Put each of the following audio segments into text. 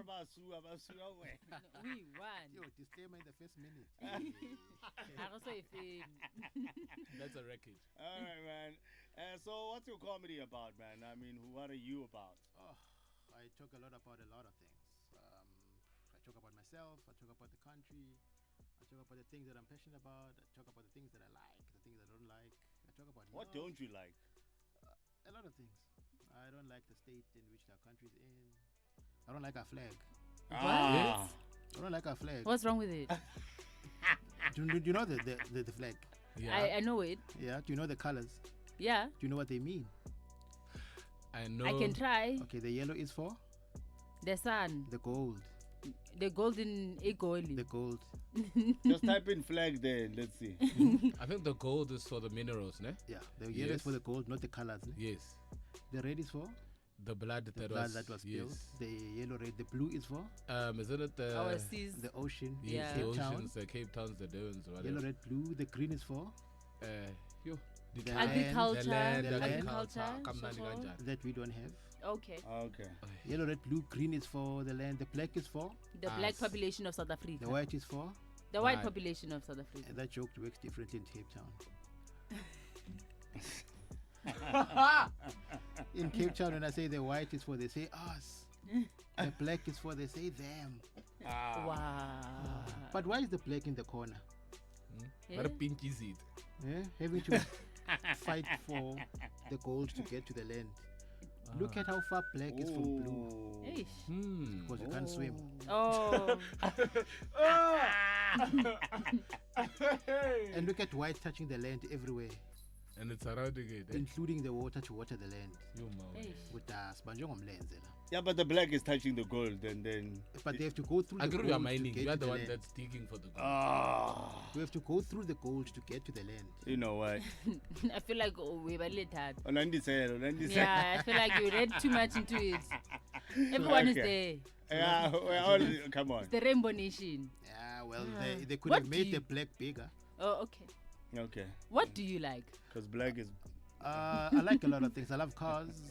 We won. Yo, disclaimer in the first minute. I don't say thing. That's a record. All right, man. So what's your comedy about, man? I mean, what are you about? Oh, I talk a lot about a lot of things. I talk about myself. I talk about the country. I talk about the things that I'm passionate about. I talk about the things that I like, the things I don't like. I talk about What love. don't you like? A lot of things. I don't like the state in which our country is in. I don't like our flag. Ah. I don't like our flag. What's wrong with it? Do you know the flag? Yeah, I know it. Yeah. Do you know the colors? Yeah, Do you know what they mean? I know. I can try. Okay, the yellow is for The sun, the gold. the golden egoli. The gold. Just type in flag there and let's see. I think the gold is for the minerals, ne? Yeah. The yellow is Yes. for the gold, not the colors. Eh? Yes. The red is for The blood the that blood was that was spilled. yes. The yellow, red. The blue is for Isn't it the Our seas. the ocean. yes, Yeah. the Cape Town. oceans, the Cape Towns, the Durhans, or Yellow, whatever. red, blue. The green is for Yo, the The land, Agriculture. the land, the land. Agriculture. Kamnandi Shopho. kanjani. that we don't have. Okay. Okay. Yellow, red, blue. Green is for the land. The black is for The black Us. population of South Africa. the white is for. The white Right. population of South Africa. And that joke works differently in Cape Town. In Cape Town, when I say the white is for, they say us. The black is for, they say them. Ah. Wow. But why is the black in the corner? Yeah. What a pink is it? Eh? Having to fight for the gold to get to the land. Look at how far black is from blue. Ooh. Eish. Because you can't swim. Oh. And look at white touching the land everywhere, And it's surrounding it. including the water to water the land. You man. Eish. With us, banjongomlenze la. Yeah, but the black is touching the gold and then. But they have to go through I the agree gold you are to mining. get You are to the the one land. that's digging for the gold. Ah. We have to go through the gold to get to the land. You know what? I feel like we were late hard. Unandisela. Yeah, I feel like you read too much into it. Everyone is Okay. there. Yeah, we're all, come on. The Rainbow Nation. Yeah, well, they could What have do made you- the black bigger. Oh, okay. Okay. What do you like? Because black is. I like a lot of things. I love cars.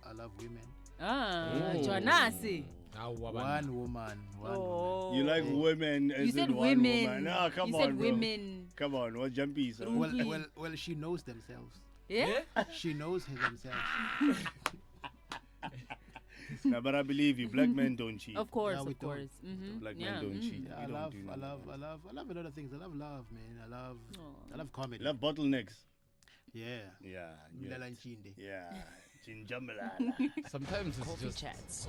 I love women. Ah, Oh. Joanasi. Now, One woman. One woman. Oh. You like women as You said in one women. woman. No, come you on, said bro. women. Come on, what jumpy? So. Ruki. Well, she knows themselves. Yeah? She knows themselves. No, but I believe you. Black men don't cheat. Of course, Yeah, we of course. don't. Mm-hmm. Black yeah. men don't cheat. Yeah, We I don't love do a none of lot of things. I love love, man. I love Aw. comedy. Love bottlenecks. Yeah. Yeah. Mlala Nchinde. Yeah. Chinjamalala. sometimes it's Coffee just chats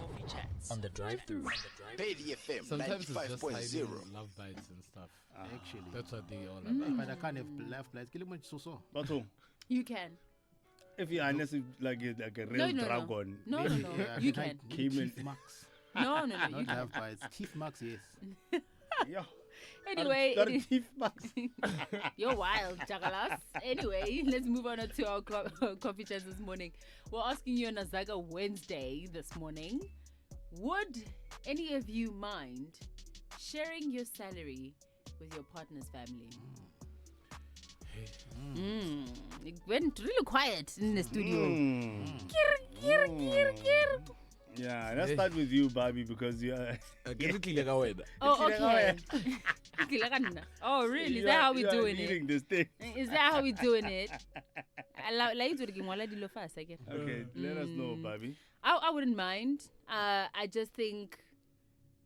on the drive-through. Baby FM sometimes it's just 95.0. hiding love bites and stuff. Actually. That's what they all Mm. about. But I can't have laugh blights. Kill him so. But who? You can. If you're honest, like a real No. dragon. No. You can. Came in. Teeth marks. No. You Not can. laugh bites. Teeth marks, yes. Yeah. Anyway, Got it a is- teeth box. you're wild, Jagalas. Anyway, let's move on to our coffee chats this morning. We're asking you on Azaga Wednesday this morning. Would any of you mind sharing your salary with your partner's family? It went really quiet in the studio. Kir. Yeah, let's start with you, Bobby, because you're. Oh, okay. Oh, really? Is that how we're doing leading it? this thing. Is that how we're doing it? Okay, Okay, let us know, Bobby. I wouldn't mind. I just think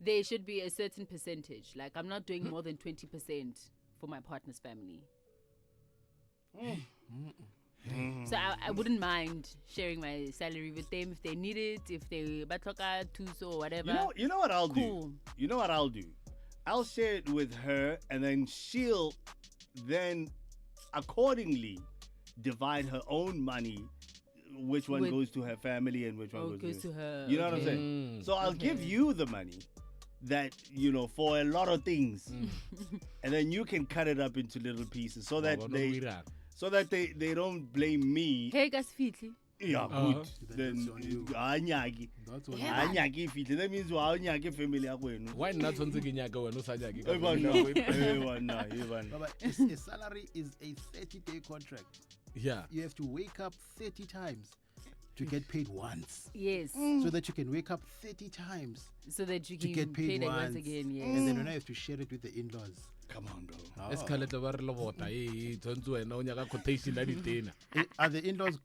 there should be a certain percentage. Like, I'm not doing more than 20% for my partner's family. So I wouldn't mind sharing my salary with them if they need it, if they batoka tuso or whatever. You know what I'll Cool. do? You know what I'll do? I'll share it with her, and then she'll then accordingly divide her own money, which one With- goes to her family and which one goes to her. You know what I'm Okay. saying? So I'll give Okay. you the money that, for a lot of things, and then you can cut it up into little pieces so that they don't blame me. Hey, guys, fitly. Yeah, Uh-huh. good. Then Then that's on you. anyaki. That's what Anyaki fihle. That means anyaki family yakho. Why not once again when no sajaki? But a salary is a 30-day contract. Yeah. You have to wake up 30 times to get paid once, Yes. so that you can wake up 30 times So that you to can get pay paid that once. once again. Yes. And then when I have to share it with the in-laws. Come on, bro. Oh. Escalate ba re le bota tshwantse wena o nyaka quotation ya ditena. Are the in-laws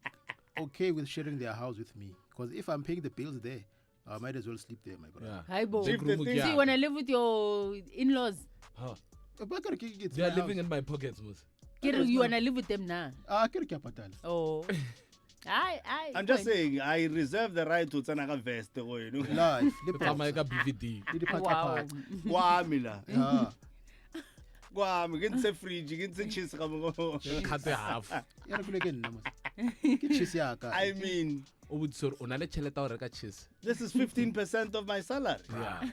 okay with sharing their house with me? Because if I'm paying the bills there, I might as well sleep there, my brother. Yeah. Hi, bo. Big If the room thing- ke So you ya. wanna live with your in-laws? Huh. It's They are my living house. in my pockets, mos. You wanna live with them now? Ke re ke a patala. Oh. I'm just saying, I reserve the right to tsena ka vest go you know. Life, le Ke tsamaya pasa, ka BVD. le di Wow. pata-pata. Kwami la. Yeah. Kwami ke ntse fridge, ke ntse cheese ka mo. Ke cut half. Ya re kule ke nna, mos. Ke cheese ya ka. I mean, O botse hore o na le tšhelete ya ho reka cheese. this is 15% of my salary. Yeah.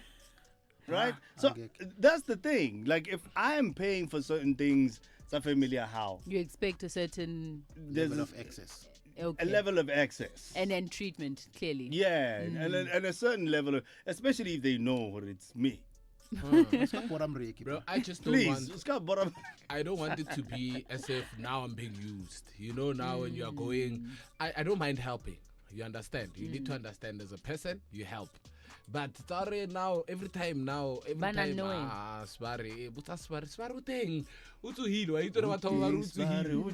Right? Ah, So okay. that's the thing. Like if I am paying for certain things, it's a familiar how. You expect a certain There's Level of excess. okay. a level of excess. And then treatment, clearly. Yeah, and a certain level of, especially if they know it's me. Ska bora mreki, Bro, bro. I just don't Please, want it's got bottom. I don't want it to be as if now I'm being used. You know, now when you are going, I don't mind helping. You understand? You need to understand as a person, you help. But sorry now, every time, Bana time, knowing. sware, buta sware uteng. Utsu hilo, wa itse batho ba utsu hilo.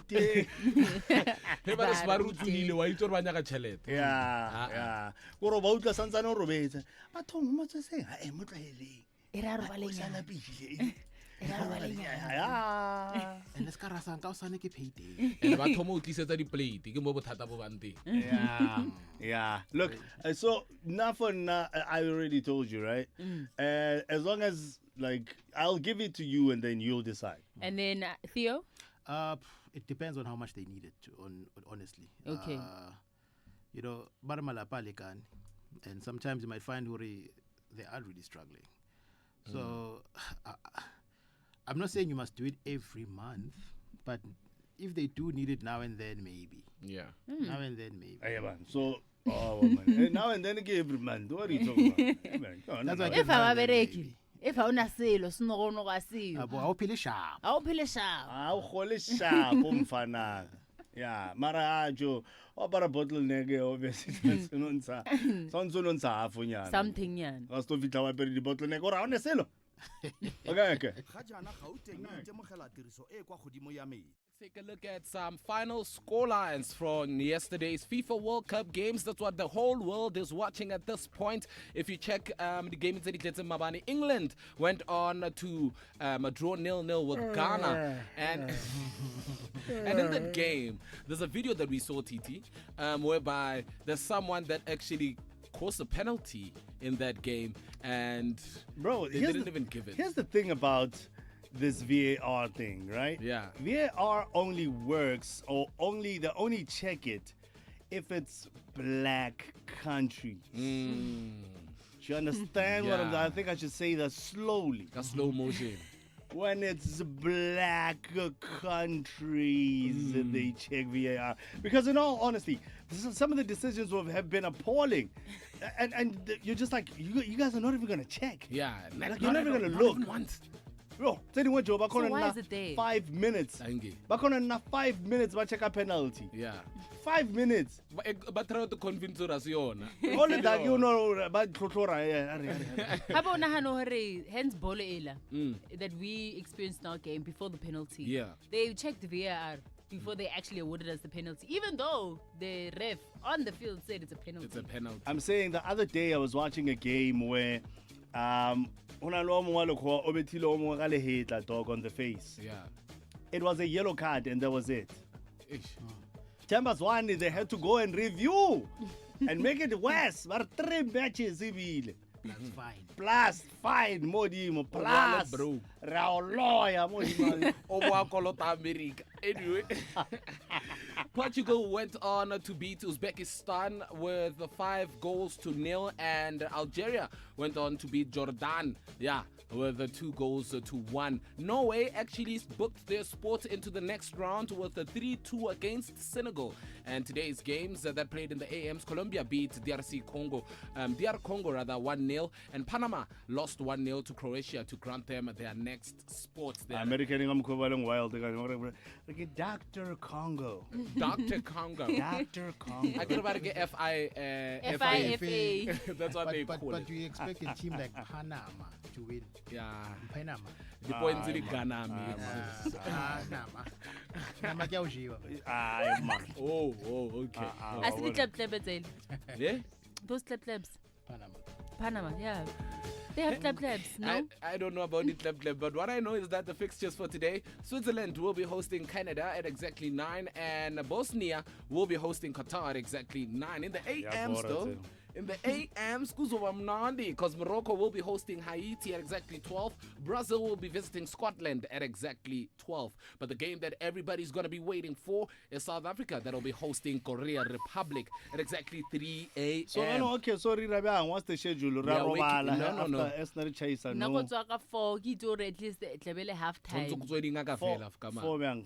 He ba sware utsu hilo, wa itse ba nyaka tšhelete. Yeah, yeah. Go ba utla santsane o robetse. Batho mo tse se ha e motlwaeleng. E ra O robaleng. sala pile. Yeah. And let's ka rasa nka o sane ke payday. And ba thoma o tlisetsa di-plate, ke mo bothata bo bang teng. Yeah, yeah. Look, so now for now, I already told you, right? As long as like I'll give it to you, and then you'll decide. And then Theo? It depends on how much they need it to, honestly. Okay. You know, bara malapa a lekane, and sometimes you might find where they are really struggling. So I'm not saying you must do it every month, but if they do need it now and then, maybe. Yeah. Now and then, maybe. Hey, man. So, oh man. Now and then again, every month. What are you talking about? Hey, man. Oh, no, That's no. why I If get now I and then, bereki, maybe. if ha una selo, sino go no ga seo. Abo, I'll pay sharp. Ha o phele sharp. Ah, o gole sharp umfana. Yeah, mara jo. O bara bottleneck obviously. Sonontsha. Sontsha hafu nyana. Something yan. Ga sto fitla wa pere di bottleneck ora one selo. Okay. ga jaana gauteng e itemogela tiriso e kwa godimo ya metsi. Take a look at some final scorelines from yesterday's FIFA World Cup games. That's what the whole world is watching at this point. If you check the game in Mabani, England went on to draw 0-0 with Ghana. And and in that game, there's a video that we saw, TT, whereby there's someone that actually caused a penalty in that game. And Bro, they here's didn't the- even give it. Here's the thing about this VAR thing, right? Yeah. VAR only works, or they only check it if it's black countries. Do you understand what I'm? Yeah. I think I should say that slowly. Got slow motion. When it's black countries, they check VAR. Because in all honesty, some of the decisions have been appalling. And you're just like, you guys are not even going to check. Yeah. Like, you're never gonna not look. even once. Bro, tell what Joe, So why is it there? 5 minutes. Thank Bakona 5 minutes, ba check a penalty. Yeah. 5 minutes. But try to convince us yona. Only that you know, ba tlotlora, yeah. Ha ba o nahana hore hence bolo ela that we experienced in our game before the penalty. Yeah. They checked the VAR before they actually awarded us the penalty, even though the ref on the field said it's a penalty. It's a penalty. I'm saying the other day I was watching a game where ona lo mo wa lekgo o bethile o mo ga le hetla dog on the face. Yeah. It was a yellow card and that was it. Ish. Chambers one, they had to go and review and make it worse. But 3 matches ebile. That's fine. Plus fine modimo Wala, plus bro. ra lawyer modimo. O bo a kolota America. Anyway. Portugal went on to beat Uzbekistan with 5-0, and Algeria went on to beat Jordan, with 2-1. Norway actually booked their spot into the next round with a 3-2 against Senegal. And today's games that played in the AMs, Colombia beat DR Congo 1-0, and Panama lost 1-0 to Croatia to grant them their next spot. American ngam khobala wild like Dr. Congo. Dr. Congo. Dr. Congo. I get about to get FIFA. That's what they call but it. you expect a team like Panama to win. Yeah. Panama. The points in the Ghana, Panama. Panama kya ujiwa. Aye, man. Oh, okay. I see the club then. Yeah? Those clubs. Panama. Panama, yeah. They have clubs, no? I don't know about the club, but what I know is that the fixtures for today, Switzerland will be hosting Canada at exactly 9, and Bosnia will be hosting Qatar at exactly 9. In the AMs, though, in the AMs, because Morocco will be hosting Haiti at exactly 12. Brazil will be visiting Scotland at exactly 12. But the game that everybody's going to be waiting for is South Africa that will be hosting Korea Republic at exactly 3 a.m. So, okay, sorry, Rabian, what's the schedule? No. Esner Chaser, Nako no. tswaka 4 ke itse at least tlabele half time. 4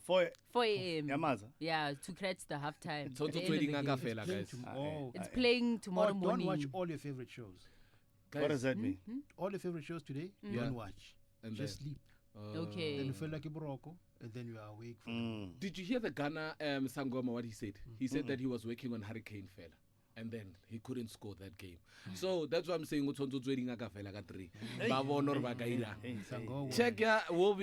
4 a.m. Yamaza. Yeah, to catch the half time. So at the end of the game. guys. Oh. It's playing tomorrow Don't morning. watch all your favorite shows. What does that mean? All your favorite shows today, Yeah. don't watch. And Just then- sleep. Then Okay. you feel like a Morocco, and then you are awake. For Did you hear the Ghana Sangoma what he said? He said that he was working on Hurricane Fella. And then he couldn't score that game. So that's what I'm saying. Czechia will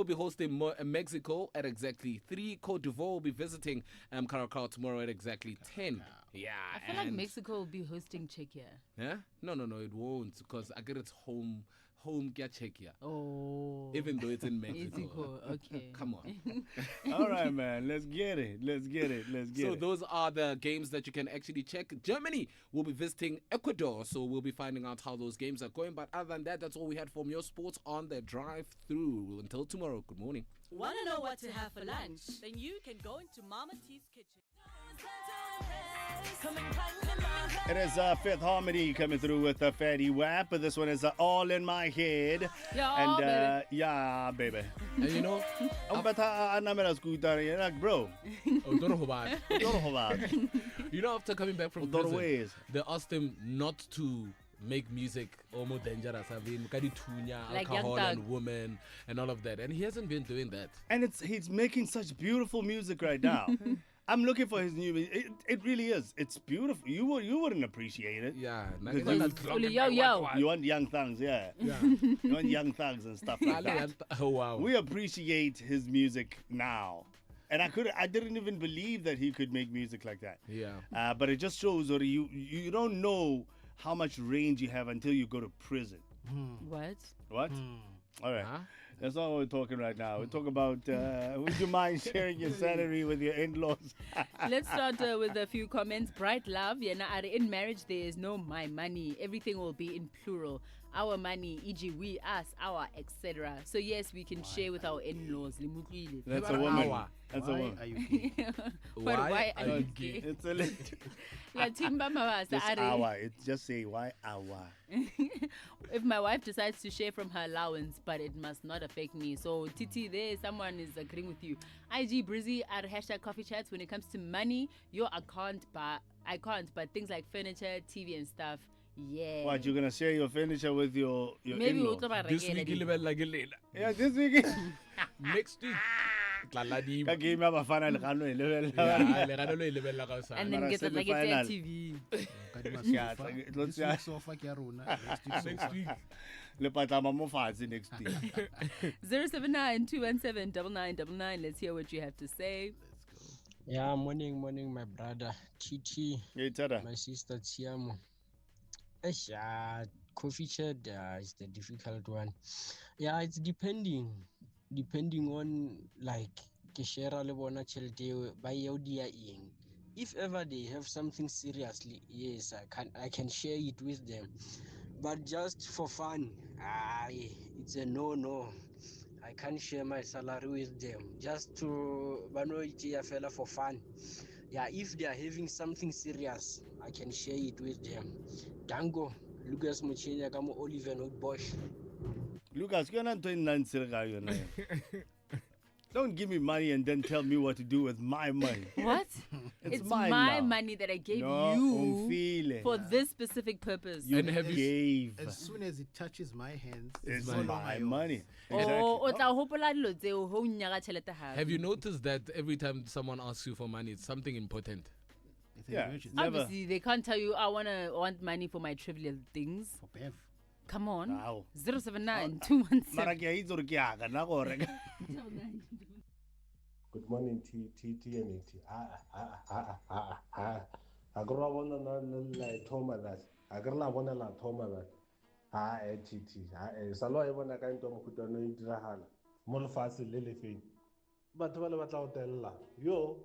be hosting Mexico at exactly 3. Cote d'Ivoire will be visiting Caracas tomorrow at exactly 10. Yeah. I feel like Mexico will be hosting Czechia. Yeah? No, it won't, because I get its home kya Czechia. Oh. Even though it's in Mexico. Mexico, okay. Come on. All right, man. Let's get it. So those are the games that you can actually check. Germany will be visiting Ecuador, so we'll be finding out how those games are going. But other than that, that's all we had from your sports on the drive-through. Until tomorrow, good morning. Want to know what to have for lunch? Then you can go into Mama T's kitchen. It is Fifth Harmony coming through with a fatty wap. But this one is All in My Head. Yeah, And yeah, baby. And you know, I'm like, bro. don't know about Don't about. you know, after coming back from Don't prison, ways. they asked him not to make music almost dangerous. I mean, Like alcohol Young and Thug. women and all of that. And he hasn't been doing that. And he's making such beautiful music right now. I'm looking for his new music. It really is. It's beautiful. You wouldn't appreciate it. Yeah. Yo. You want Young Thugs, yeah. Yeah. You want Young Thugs and stuff like that. Oh, wow. We appreciate his music now. And I didn't even believe that he could make music like that. Yeah. But it just shows that you don't know how much range you have until you go to prison. What? What? All right. Huh? That's not what we're talking right now. We're talking about would you mind sharing your salary with your in-laws? Let's start with a few comments. Bright Love, in marriage there is no my money. Everything will be in plural. Our money, e.g. we, us, our, etc. So yes, we can share with our in-laws. That's a woman. That's a Why woman. are you gay? But why are you gay? gay? It's a little. This hour. It's just say why hour. If my wife decides to share from her allowance, but it must not affect me. So Titi, there someone is agreeing with you. IG Brizzy at #coffee chats. When it comes to money, I can't. But things like furniture, TV, and stuff, yeah. What, you're gonna share your furniture with your Maybe in-law? This week, Yeah, this week. next week. Ka game ya Bafana le Kano e lebella. And then Mara get like semi-final. it's TV. Yeah, let's This week's sofa kya rona. Next week. Le patlama mo fatshe next week. 079-217-9999. Let's hear what you have to say. Yeah, morning, my brother. TT, Hey, Tada. my sister Tiamo. Coffee chat is the difficult one. Yeah, it's depending on like ke share le bona tšhelete ba yeo dia eng. If ever they have something seriously, yes, I can share it with them. But just for fun, it's a no. I can't share my salary with them. Just to fella for fun. Yeah, if they are having something serious, I can share it with them. Dango, Lucas Muchina, Gamo Oliver Bosch. Lucas, you're not doing nothing. Don't give me money and then tell me what to do with my money. What? It's mine my now. money that I gave No, you umfile. for this specific purpose. You And have you- gave. As soon as it touches my hands, It's no longer my yours. money. Oh, Exactly. o tla hopola dilo tseo, ho nyaga tjhelete hape. Have you noticed that every time someone asks you for money, it's something important? It's an Yeah, emergency. never. Obviously, they can't tell you, I want money for my trivial things. For Bev. Come on. Wow. 079 Mara ke a itse hore ke a ka nna go reka. Good morning, T and T. Agora bona na la thoma la. Agora bona la thoma la. T. Salo e bona ka into mo khutano e diragala. Mo lefatshe le le feng. Batho ba le batla go tella. Yo,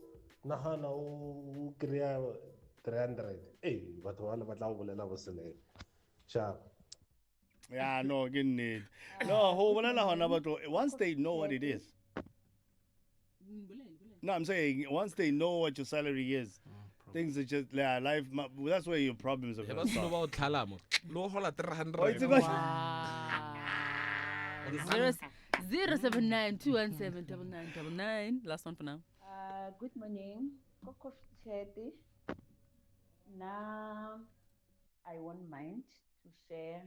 nagana o kreya 300. Batho ba le batla go bolela bo sele. Sharp. Yeah, no, ke nnete. No, ho bolela hona batho once they know what it is. No, I'm saying once they know what your salary is, things are just life. That's where your problems are Eba going to seno start. ba o tlhala mo. Lo hola 300. Oh, it's about- Wow. 079 217 9999. Last one for now. Good morning. Coco Chetty. Now, I won't mind to share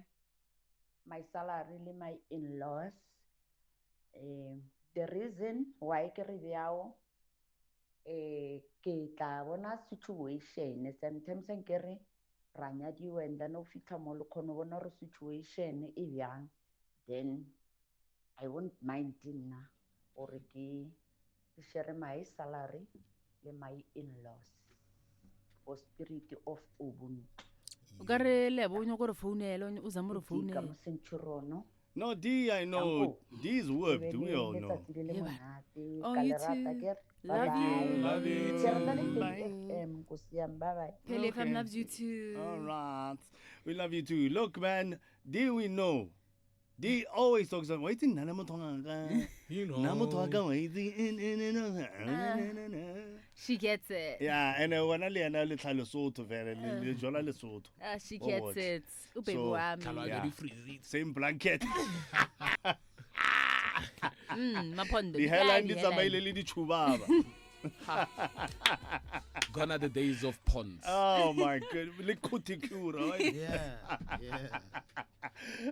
my salary with my in-laws. The reason why ke re bjao, ke tla bona situation sometimes nke re ra nyadiwa and then o fitlha mo le kgone bona gore situation e bjang, then I won't mind nna gore ke share my salary le my in-laws for spirit of ubuntu. O ka re Lebo o nyaka gore founele, o zama gore Ka founele. mo Centurion. No, D, I know. D's worked. We all know. Oh, you too. Love you. Love you. Bye-bye. Pele FM Okay. loves you too. All right. We love you too. Look, man, D, we know. D always talks about waiting. You know. She gets it. Yeah, and when I learn a little Lesotho, very little Lesotho. She Oh, gets what? it. O baby So, wami. Khalwa Yeah. di freeze. Same blanket. Mapondo. The hairline di tsamaile le di chubaba. Gone are the days of ponds. Oh my god, le cuticura. Right? Yeah.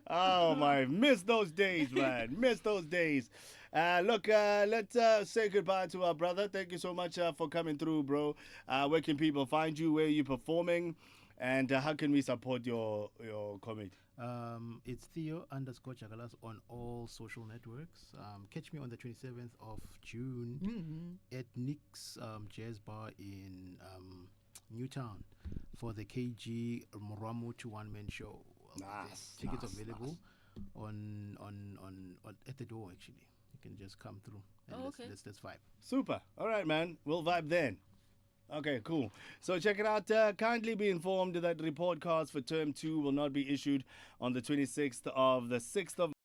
Oh my, miss those days, man. Miss those days. Look, let's say goodbye to our brother. Thank you so much for coming through, bro. Where can people find you? Where are you performing? And how can we support your comedy? It's Theo_Chakalas on all social networks. Catch me on the 27th of June at Nick's Jazz Bar in Newtown for the KG Muramu to one-man show. Nice, Tickets nice, available on at the door. Actually, you can just come through and let's vibe. Super. All right, man. We'll vibe then. Okay, cool. So check it out. Kindly be informed that report cards for term 2 will not be issued on the 26th of the 6th of